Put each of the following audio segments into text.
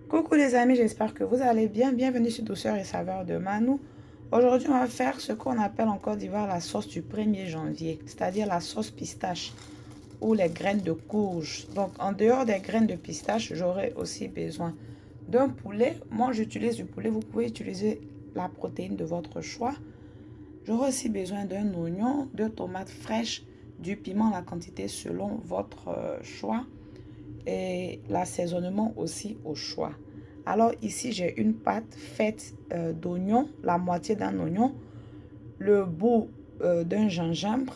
Coucou les amis, j'espère que vous allez bien. Bienvenue sur Douceur et Saveur de Manou. Aujourd'hui, on va faire ce qu'on appelle en Côte d'Ivoire la sauce du 1er janvier, c'est-à-dire la sauce pistache ou les graines de courge. Donc, en dehors des graines de pistache, j'aurai aussi besoin d'un poulet. Moi, j'utilise du poulet. Vous pouvez utiliser la protéine de votre choix. J'aurai aussi besoin d'un oignon, de tomates fraîches, du piment, la quantité selon votre choix et l'assaisonnement aussi au choix. Alors ici, j'ai une pâte faite d'oignon, la moitié d'un oignon, le bout d'un gingembre,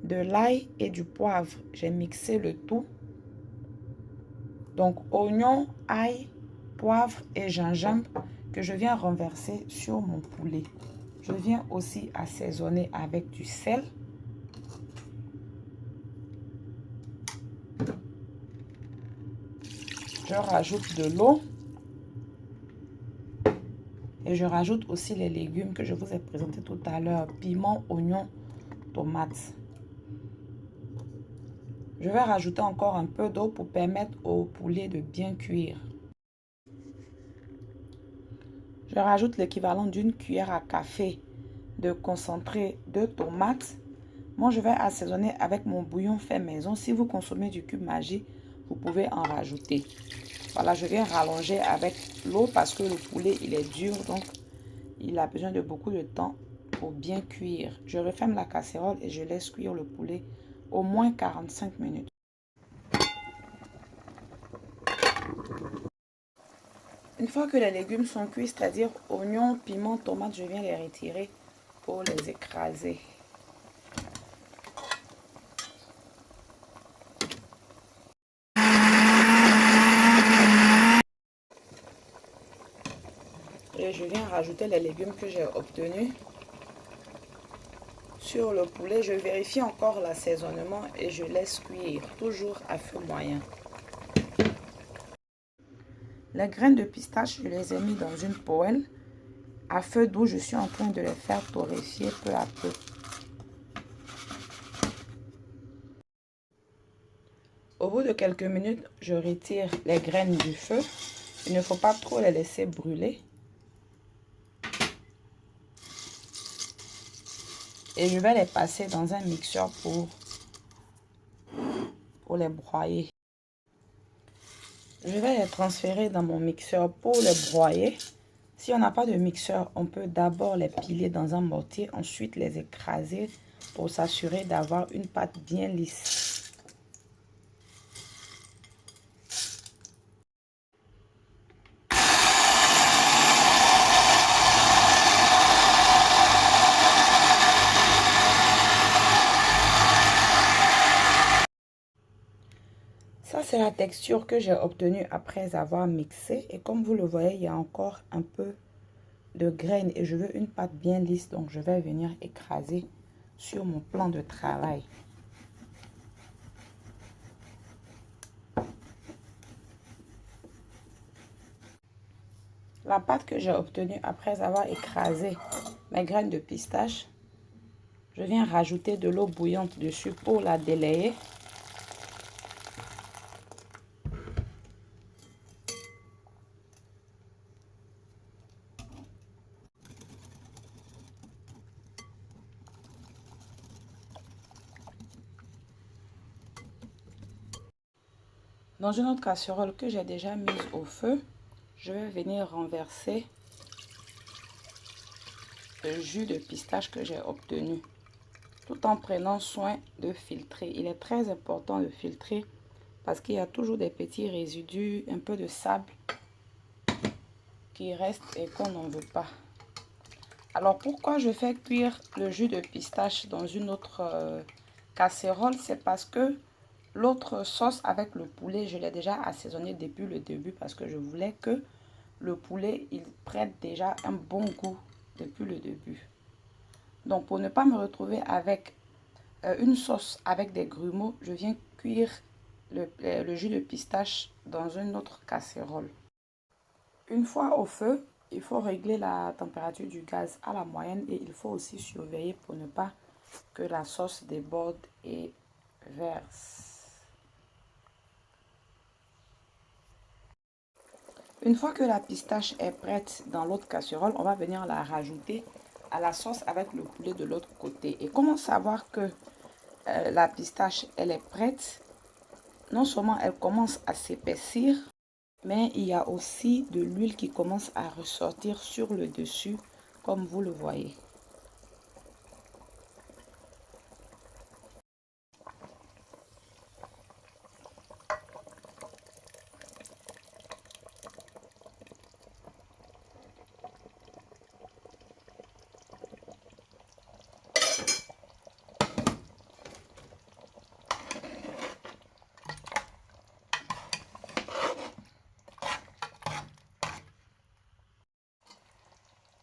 de l'ail et du poivre. J'ai mixé le tout. Donc oignon, ail, poivre et gingembre que je viens renverser sur mon poulet. Je viens aussi assaisonner avec du sel. Je rajoute de l'eau. Et je rajoute aussi les légumes que je vous ai présentés tout à l'heure. Piment, oignon, tomates. Je vais rajouter encore un peu d'eau pour permettre au poulet de bien cuire. Je rajoute l'équivalent d'une cuillère à café de concentré de tomates. Moi, je vais assaisonner avec mon bouillon fait maison. Si vous consommez du cube Maggi, vous pouvez en rajouter. Voilà, je viens rallonger avec l'eau parce que le poulet, il est dur. Donc, il a besoin de beaucoup de temps pour bien cuire. Je referme la casserole et je laisse cuire le poulet au moins 45 minutes. Une fois que les légumes sont cuits, c'est-à-dire oignons, piments, tomates, je viens les retirer pour les écraser. Et je viens rajouter les légumes que j'ai obtenus sur le poulet. Je vérifie encore l'assaisonnement et je laisse cuire, toujours à feu moyen. Les graines de pistache, je les ai mis dans une poêle. À feu doux, je suis en train de les faire torréfier peu à peu. Au bout de quelques minutes, je retire les graines du feu. Il ne faut pas trop les laisser brûler. Et je vais les passer dans un mixeur pour les broyer. Je vais les transférer dans mon mixeur pour les broyer. Si on n'a pas de mixeur, on peut d'abord les piler dans un mortier, ensuite les écraser pour s'assurer d'avoir une pâte bien lisse. Ça, c'est la texture que j'ai obtenue après avoir mixé. Et comme vous le voyez, il y a encore un peu de graines et je veux une pâte bien lisse. Donc, je vais venir écraser sur mon plan de travail. La pâte que j'ai obtenue après avoir écrasé mes graines de pistache, je viens rajouter de l'eau bouillante dessus pour la délayer. Dans une autre casserole que j'ai déjà mise au feu, je vais venir renverser le jus de pistache que j'ai obtenu, tout en prenant soin de filtrer. Il est très important de filtrer parce qu'il y a toujours des petits résidus, un peu de sable qui restent et qu'on n'en veut pas. Alors pourquoi je fais cuire le jus de pistache dans une autre casserole? C'est parce que l'autre sauce avec le poulet, je l'ai déjà assaisonné depuis le début parce que je voulais que le poulet, il prenne déjà un bon goût depuis le début. Donc pour ne pas me retrouver avec une sauce avec des grumeaux, je viens cuire le jus de pistache dans une autre casserole. Une fois au feu, il faut régler la température du gaz à la moyenne et il faut aussi surveiller pour ne pas que la sauce déborde et verse. Une fois que la pistache est prête dans l'autre casserole, on va venir la rajouter à la sauce avec le poulet de l'autre côté. Et comment savoir que la pistache elle est prête? Non seulement elle commence à s'épaissir, mais il y a aussi de l'huile qui commence à ressortir sur le dessus, comme vous le voyez.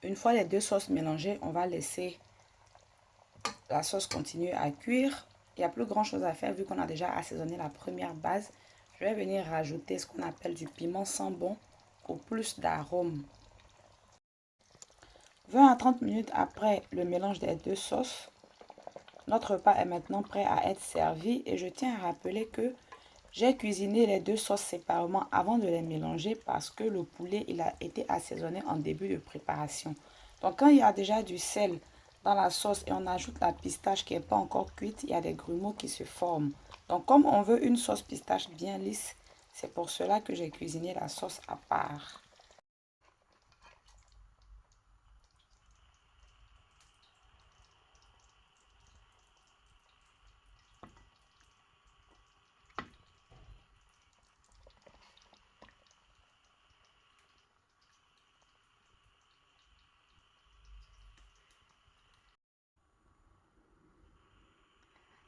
Une fois les deux sauces mélangées, on va laisser la sauce continuer à cuire. Il n'y a plus grand chose à faire vu qu'on a déjà assaisonné la première base. Je vais venir rajouter ce qu'on appelle du piment Sambon pour plus d'arôme. 20 à 30 minutes après le mélange des deux sauces, notre repas est maintenant prêt à être servi et je tiens à rappeler que j'ai cuisiné les deux sauces séparément avant de les mélanger parce que le poulet il a été assaisonné en début de préparation. Donc quand il y a déjà du sel dans la sauce et on ajoute la pistache qui n'est pas encore cuite, il y a des grumeaux qui se forment. Donc comme on veut une sauce pistache bien lisse, c'est pour cela que j'ai cuisiné la sauce à part.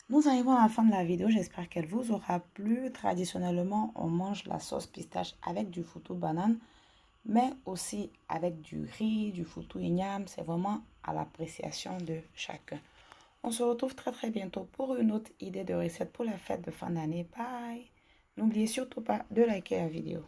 Nous arrivons à la fin de la vidéo, j'espère qu'elle vous aura plu. Traditionnellement, on mange la sauce pistache avec du foutou banane, mais aussi avec du riz, du foutou igname. C'est vraiment à l'appréciation de chacun. On se retrouve très bientôt pour une autre idée de recette pour la fête de fin d'année. Bye! N'oubliez surtout pas de liker la vidéo.